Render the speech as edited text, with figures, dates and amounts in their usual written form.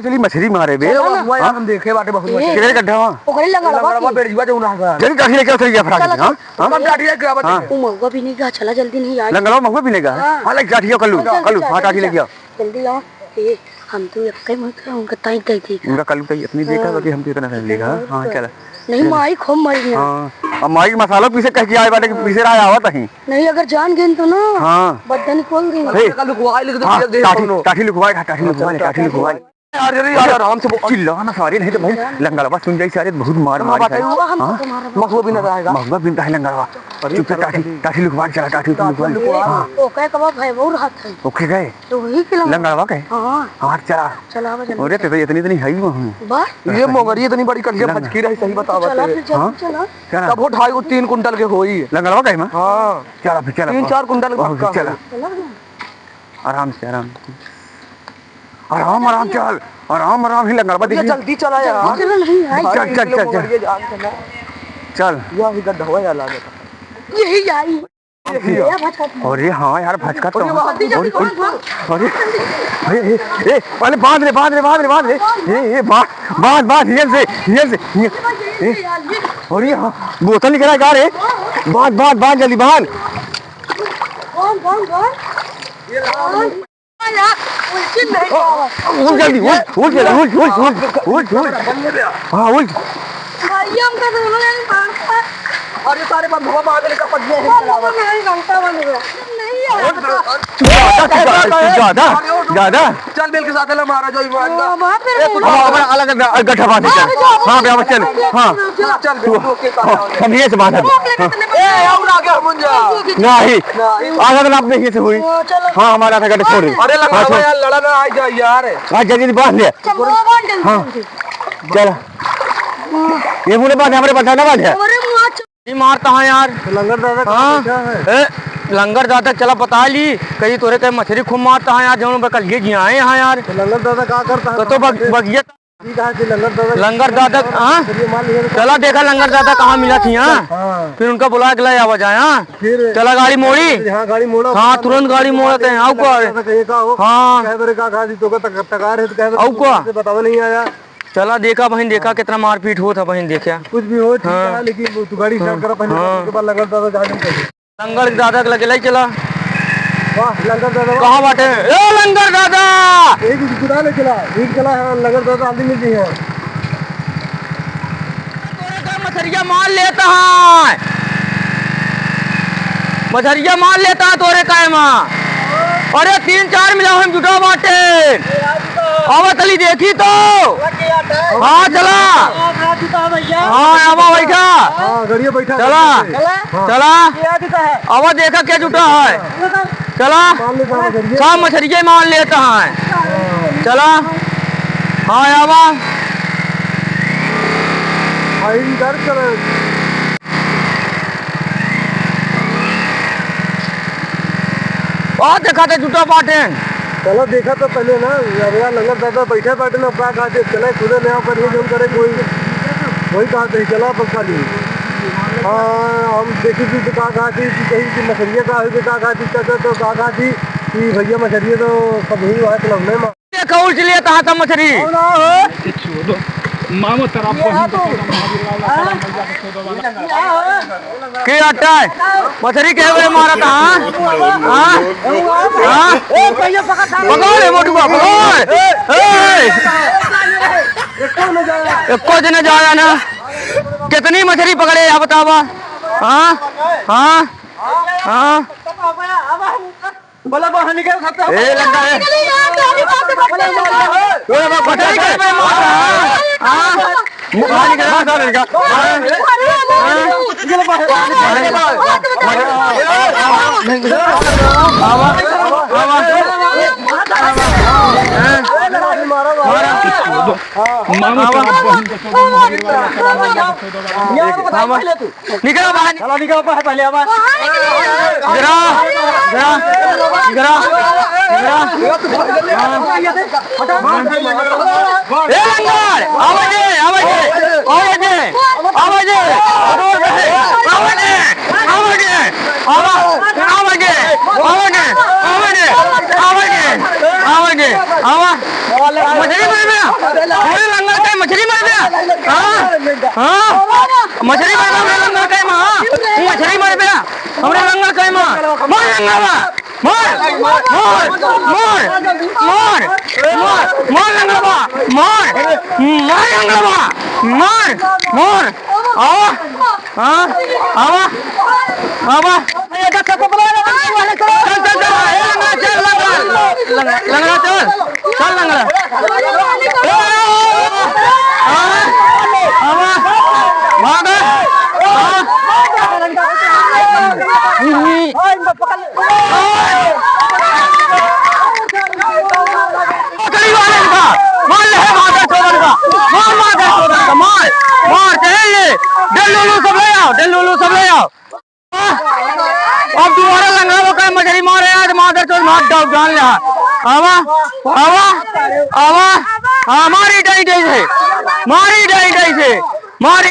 चली मछली मारे बे हम देखे बाटे बहुत मछली किरे गड्ढा वहां ओकरे लंगड़वा बेड़ीवा जो ना है जल्दी काठी लेके चल गया फटाक से। हां हम काठी लेके आवत है वो महुआ भी नहीं गा, चला जल्दी नहीं यार। लंगड़वा महुआ भी लेगा। हां ले काठी कल्लू हां काठी लेके आओ जल्दी आओ। ए हम तो यक्के मत उनका ताई गई थी उनका कल्लू ताई अपनी देखा बाकी हम तो इतना नहीं लेगा। हां चल नहीं माई खूब मर गया। हां अब माई मसाला पीसे कह के आए बाटे कि पीसे रहा आवत नहीं नहीं अगर जान गए तो ना हां बदन खोल दी कल लुकवाई लिख दे दे काठी लिखवाए यार यार आराम से चिल्ला ना सारे नहीं तो भाई लंगड़वा सुन जाई सारे बहुत मार मार मखो भी ना रहेगा महुआ बिनता है लंगड़वा चुप काठी लिखवा चला काठी लिखवा ओके कब भाई वो रात है ओके गए तो वही के लंगड़वा गए। हां हां चला चला बजे अरे तो इतनी है ही वहां बस ये मोगरी इतनी बड़ी कलिया फचकी रही सही बतावा चला फिर हां चला चला तब वो 2.5-3 कुंटल के होई लंगड़वा गए मां। हां चला फिर चला 3-4 कुंटल पक्का चला आराम से आराम चल आराम ही लंगड़वा देखिए जल्दी चला यार चला नहीं आई चल चल यही गड्ढा हुआ यार लागत यही आई अरे हाँ यार भचका तो अरे ए पहले बांध रे ए बांध ये से अरे हाँ बोतल निकला गा रे बांध जल्दी बांध जल्दी उठ हाँ उठ अरे सारे बात भवा मांगने का पड़ गया ज्यादा चल बेल के साथ ले मारा जो अलग गड्ढा बांध हाँ भैया चल हाँ चल हम ये से बांध नहीं आधा दिन आपने ये से हुई हाँ हमारा आधा गड्ढा छोड़ अरे लगा यार लड़ा ना आ जा यार हाँ जल्दी बांध ले हाँ चल ये मुझे बांध हमारे बता ना बांध मारता है यार लंगर दादा हाँ लंगर दादा चला बता ली कहीं तोरे कहीं मछली खूब मारता है यार जो कल ये आए यहाँ यार लंगर दादा क्या करता है तो बगिया लंगर दादा हाँ चला देखा लंगर दादा कहाँ मिला थी यहाँ फिर उनका बुला के लाया आवाज आया चला गाड़ी मोड़ी हाँ तुरंत गाड़ी मोड़ते हैं आओ को हाँ आओ को बताओ नहीं आया चला देखा बहन देखा कितना मारपीट हो था बहन देखा कुछ भी हो हाँ। लेकिन तू गाड़ी स्टार्ट करा पहले उसके बाद लंगर दादा जाने चाहिए लंगर दादा के लगे चला वाह लंगर दादा कहाँ बाटे ए लंगर दादा एक गुदा ले चला एक चला लंगर दादा आदमी मिलती है तोरे का मछरिया मार लेता है मछरिया मार लेता है तोरे का मां अरे 3-4 मिला हम जुटा बाटे आवा तली देखी तो हाँ चला हाँ आवा बैठा गड़िया बैठा चला आवा देखा क्या जुटा है चला सब मछलियाँ मार लेता है चला हाँ आवा और देखा था जुटा बाटे चलो देखा तो पहले ना यार लंगर दादा बैठे बैठे ना क्या कहते चले खुदे नया पर ये करे कोई वही कहते चला पक्का नहीं हाँ हम देखी थी तो कहा कहती कि कहीं की मछलियाँ का है कहा कहती तो कहा कहती कि भैया मछलियाँ तो सब ही वहाँ तो लगने में देखा उल्ट लिया था मछली मामो तरफ के अट्टा मछली के हुए मारा था हाँ पकड़ मोटुआ पकड़ एको दिन जाया ना कितनी मछली पकड़े आप बतावा हाँ हाँ हाँ बोला बाहर निकल सकता है ए लंगा है तो अब पता नहीं क्या मार रहा हां बाहर निकल मार देगा निकल बाहर चला निकल बाहर पहले आवा जरा ए लंगर आवाज मछली हमारे लंगर के मछली मर गया हाँ मछली मर गया लंगर के माँ मछली मर गया हमारे लंगर के माँ मार लंगरवा मार मार मार मार मार मार लंगरवा मार मार लंगरवा मार मार आवा हाँ आवा आवा चल चल चल लंगड़ा चल चल लंगड़ा सब ले आओ अब तुम्हारा लंगड़ा का मछली मारे आज मादर चोर मार डाल जान ले आवा आवा आवा हमारी डाई डाई से मारी डाई डाई से मारी